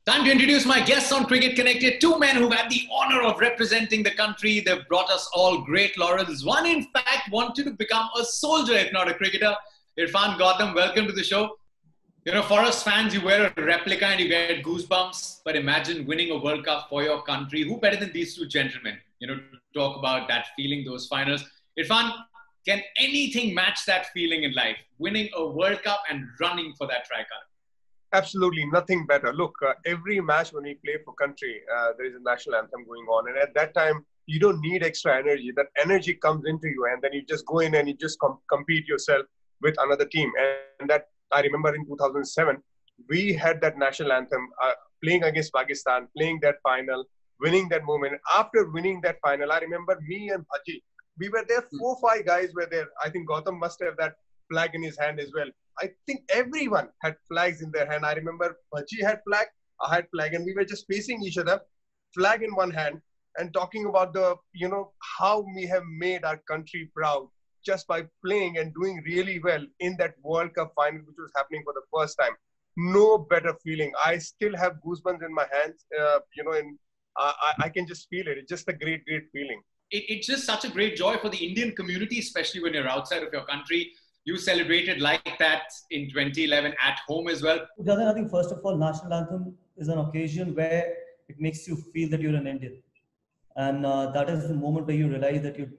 Time to introduce my guests on Cricket Connected. Two men who've had the honor of representing the country. They've brought us all great laurels. One, in fact, wanted to become a soldier, if not a cricketer. Irfan Gautam, welcome to the show. You know, for us fans, you wear a replica and you get goosebumps. But imagine winning a World Cup for your country. Who better than these two gentlemen, you know, to talk about that feeling, those finals. Irfan, can anything match that feeling in life? Winning a World Cup and running for that tricolour. Absolutely, nothing better. Look, every match when we play for country, there is a national anthem going on. And at that time, you don't need extra energy. That energy comes into you and then you just go in and you just compete yourself with another team. And that, I remember in 2007, we had that national anthem playing against Pakistan, playing that final, winning that moment. After winning that final, I remember me and Bhaji, we were there, 4 or 5 guys were there. I think Gautam must have that flag in his hand as well. I think everyone had flags in their hand. I remember Bhaji had flag, I had flag, and we were just facing each other, flag in one hand, and talking about the, you know, how we have made our country proud just by playing and doing really well in that World Cup final, which was happening for the first time. No better feeling. I still have goosebumps in my hands, you know, and I can just feel it. It's just a great, great feeling. It's just such a great joy for the Indian community, especially when you're outside of your country. You celebrated like that in 2011 at home as well. I think first of all, national anthem is an occasion where it makes you feel that you're an Indian. And that is the moment where you realize that you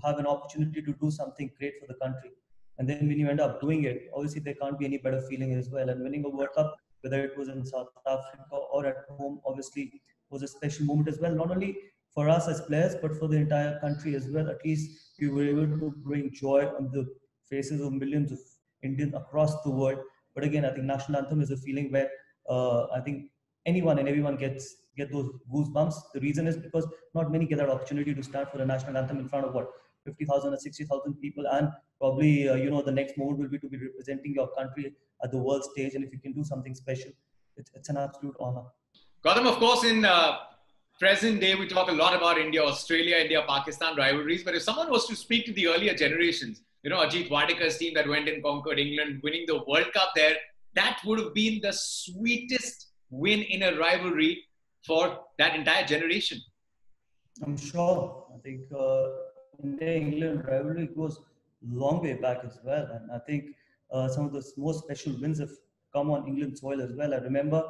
have an opportunity to do something great for the country. And then when you end up doing it, obviously there can't be any better feeling as well. And winning a World Cup, whether it was in South Africa or at home, obviously was a special moment as well. Not only for us as players, but for the entire country as well. At least we were able to bring joy on the faces of millions of Indians across the world. But again, I think national anthem is a feeling where I think anyone and everyone get those goosebumps. The reason is because not many get that opportunity to stand for a national anthem in front of 50,000 or 60,000 people, and probably the next moment will be to be representing your country at the world stage. And if you can do something special, it's an absolute honor. Gautam, of course, in present day we talk a lot about India, Pakistan rivalries. But if someone was to speak to the earlier generations, you know, Ajit Wadeka's team that went and conquered England, winning the World Cup there, that would have been the sweetest win in a rivalry for that entire generation. I'm sure. I think India-England rivalry goes long way back as well. And I think some of the most special wins have come on England soil as well. I remember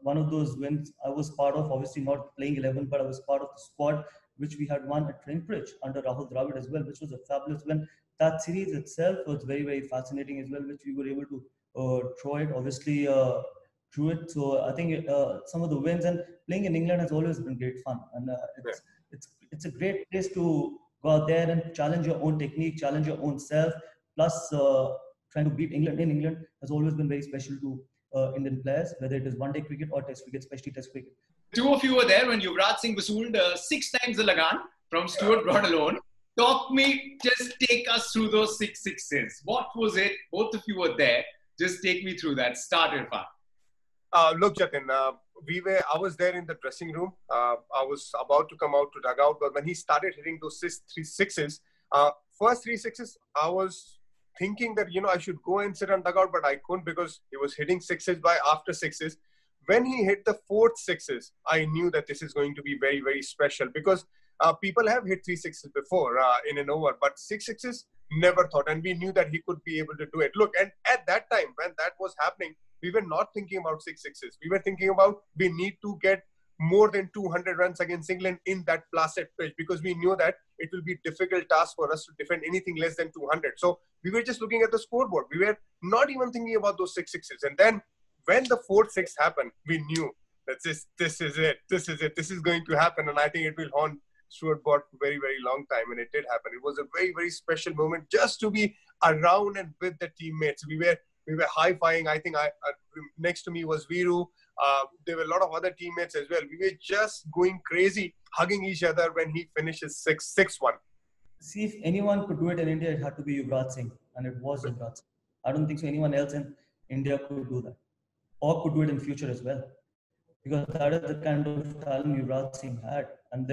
one of those wins I was part of, obviously not playing 11, but I was part of the squad which we had won at Trent Bridge under Rahul Dravid as well, which was a fabulous win. That series itself was very, very fascinating as well, which we were able to throw it, obviously through it. So I think some of the wins and playing in England has always been great fun. And it's a great place to go out there and challenge your own technique, challenge your own self. Plus, trying to beat England in England has always been very special to Indian players, whether it is one-day cricket or test cricket, especially test cricket. Two of you were there when Yuvraj Singh whistled 6 times the Lagan from Stuart Broad alone. Just take us through those 6 sixes. What was it? Both of you were there. Just take me through that. Start, Irfan. Look, Jatin, I was there in the dressing room. I was about to come out to dugout, but when he started hitting those 3 sixes, first 3 sixes, I was thinking that, you know, I should go and sit on dugout, but I couldn't because he was hitting sixes by after sixes. When he hit the 4th sixes, I knew that this is going to be very, very special because people have hit 3 sixes before in an over, but 6 sixes, never thought. And we knew that he could be able to do it. Look, and at that time, when that was happening, we were not thinking about 6 sixes. We were thinking about we need to get more than 200 runs against England in that placid pitch because we knew that it will be a difficult task for us to defend anything less than 200. So we were just looking at the scoreboard. We were not even thinking about those 6 sixes. And then when the 4th six happened, we knew that this is it. This is going to happen. And I think it will haunt Stuart Broad for a very, very long time. And it did happen. It was a very, very special moment just to be around and with the teammates. We were high-fiving. I think next to me was Viru. There were a lot of other teammates as well. We were just going crazy, hugging each other when he finishes 6-1. See, if anyone could do it in India, it had to be Yuvraj Singh. And it was Yuvraj Singh. I don't think so anyone else in India could do that. Or could do it in future as well. Because that is the kind of talent Yuvraj Singh had. And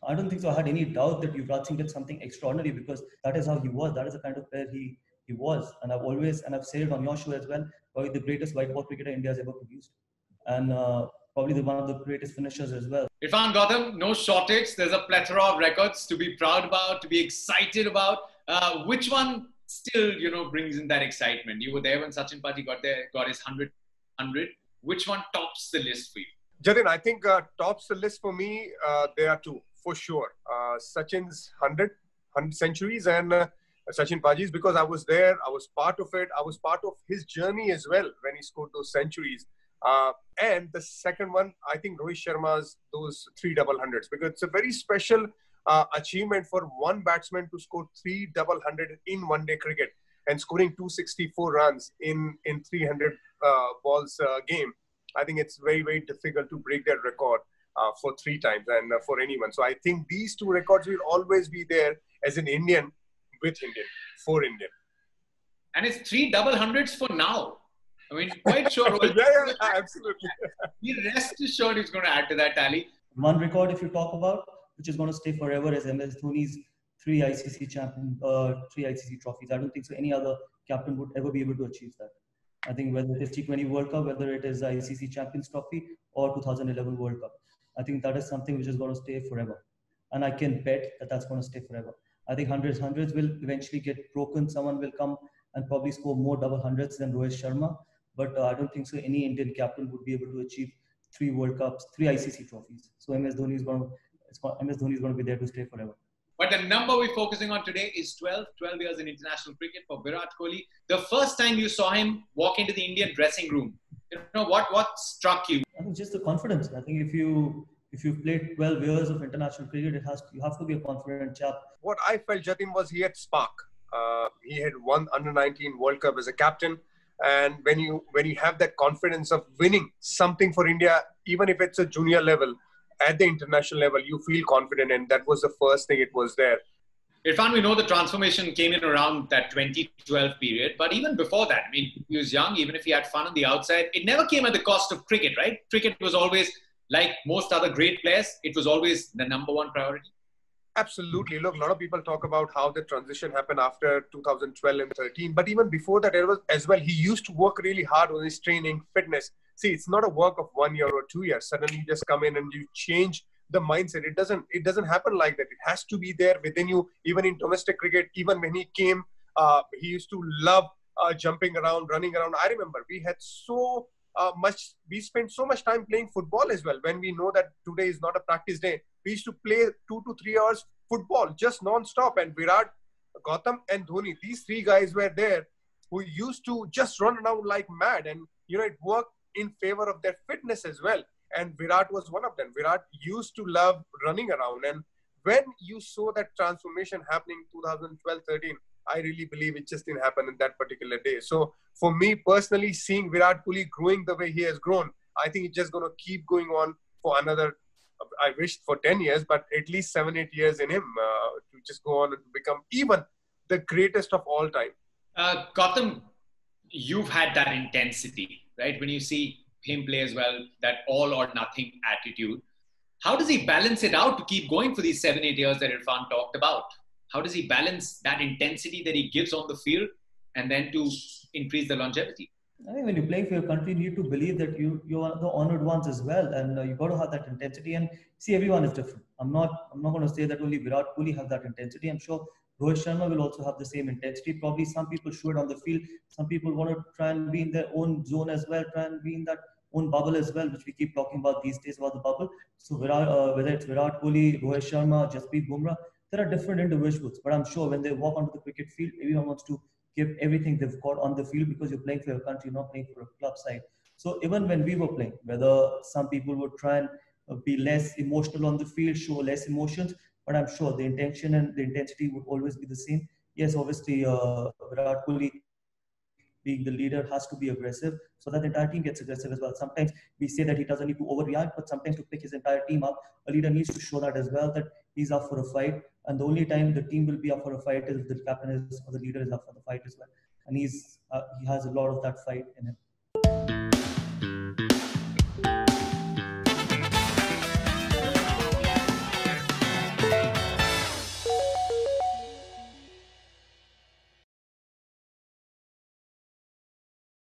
I don't think so I had any doubt that Yuvraj Singh did something extraordinary because that is how he was. That is the kind of player he was. And I've said it on your show as well, probably the greatest white ball cricketer India has ever produced. and probably one of the greatest finishers as well. Irfan, Gautam, no shortage. There's a plethora of records to be proud about, to be excited about. Which one still, brings in that excitement? You were there when Sachin Paji got his 100. Which one tops the list for you? Jatin, I think tops the list for me, there are two, for sure. Sachin's 100 centuries and Sachin Paji's, because I was there, I was part of it. I was part of his journey as well when he scored those centuries. And the second one, I think Rohit Sharma's those 3 double hundreds, because it's a very special achievement for one batsman to score 3 double hundred in one-day cricket, and scoring 264 runs in 300 balls game. I think it's very, very difficult to break that record for 3 times and for anyone. So I think these 2 records will always be there as an Indian, with Indian, for Indian. And it's 3 double hundreds for now. I mean, quite sure. yeah, absolutely. Be rest assured he's going to add to that tally. One record, if you talk about, which is going to stay forever, is MS Dhoni's 3 ICC trophies. I don't think so any other captain would ever be able to achieve that. I think whether it is T20 World Cup, whether it is the ICC Champions Trophy or 2011 World Cup, I think that is something which is going to stay forever. And I can bet that that's going to stay forever. I think hundreds will eventually get broken. Someone will come and probably score more double hundreds than Rohit Sharma. But I don't think so any Indian captain would be able to achieve 3 World Cups, 3 ICC trophies. So MS Dhoni is going to be there to stay forever. But the number we're focusing on today is 12 years in international cricket for Virat Kohli. The first time you saw him walk into the Indian dressing room, what struck you? I think just the confidence. I think if you've played 12 years of international cricket, you have to be a confident chap. What I felt, Jatin, was he had spark. He had won Under-19 World Cup as a captain. And when you have that confidence of winning something for India, even if it's a junior level, at the international level, you feel confident, and that was the first thing. It was there. Irfan, we know the transformation came in around that 2012 period, but even before that, I mean, he was young. Even if he had fun on the outside, it never came at the cost of cricket, right? Cricket was always, like most other great players, it was always the number one priority. Absolutely. Look, a lot of people talk about how the transition happened after 2012 and 13, but even before that, it was as well. He used to work really hard on his training, fitness. See, it's not a work of 1 year or 2 years. Suddenly you just come in and you change the mindset. It doesn't happen like that. It has to be there within you. Even in domestic cricket, even when he came, he used to love jumping around, running around. I remember we had we spent so much time playing football as well. When we know that today is not a practice day, we used to play 2 to 3 hours football just non-stop. And Virat, Gautam and Dhoni, these 3 guys were there who used to just run around like mad. And, it worked in favor of their fitness as well. And Virat was one of them. Virat used to love running around. And when you saw that transformation happening 2012-13, I really believe it just didn't happen in that particular day. So for me personally, seeing Virat Kohli growing the way he has grown, I think it's just going to keep going on for another, I wish for 10 years, but at least 7-8 years in him to just go on and become even the greatest of all time. Gautam, you've had that intensity, right? When you see him play as well, that all or nothing attitude. How does he balance it out to keep going for these 7-8 years that Irfan talked about? How does he balance that intensity that he gives on the field and then to increase the longevity? I think when you're playing for your country, you need to believe that you're one of the honored ones as well, and you've got to have that intensity. And see, everyone is different. I'm not going to say that only Virat Kohli has that intensity. I'm sure Rohit Sharma will also have the same intensity. Probably some people show it on the field. Some people want to try and be in their own zone as well, try and be in that own bubble as well, which we keep talking about these days about the bubble. So whether it's Virat Kohli, Rohit Sharma, Jasprit Bumrah, there are different individuals. But I'm sure when they walk onto the cricket field, everyone wants to give everything they've got on the field, because you're playing for your country, not playing for a club side. So even when we were playing, whether some people would try and be less emotional on the field, show less emotions, but I'm sure the intention and the intensity would always be the same. Yes, obviously, Virat Kohli, being the leader, has to be aggressive so that the entire team gets aggressive as well. Sometimes we say that he doesn't need to overreact, but sometimes to pick his entire team up, a leader needs to show that as well, that he's up for a fight. And the only time the team will be up for a fight is if the captain is or the leader is up for the fight as well. And he has a lot of that fight in him.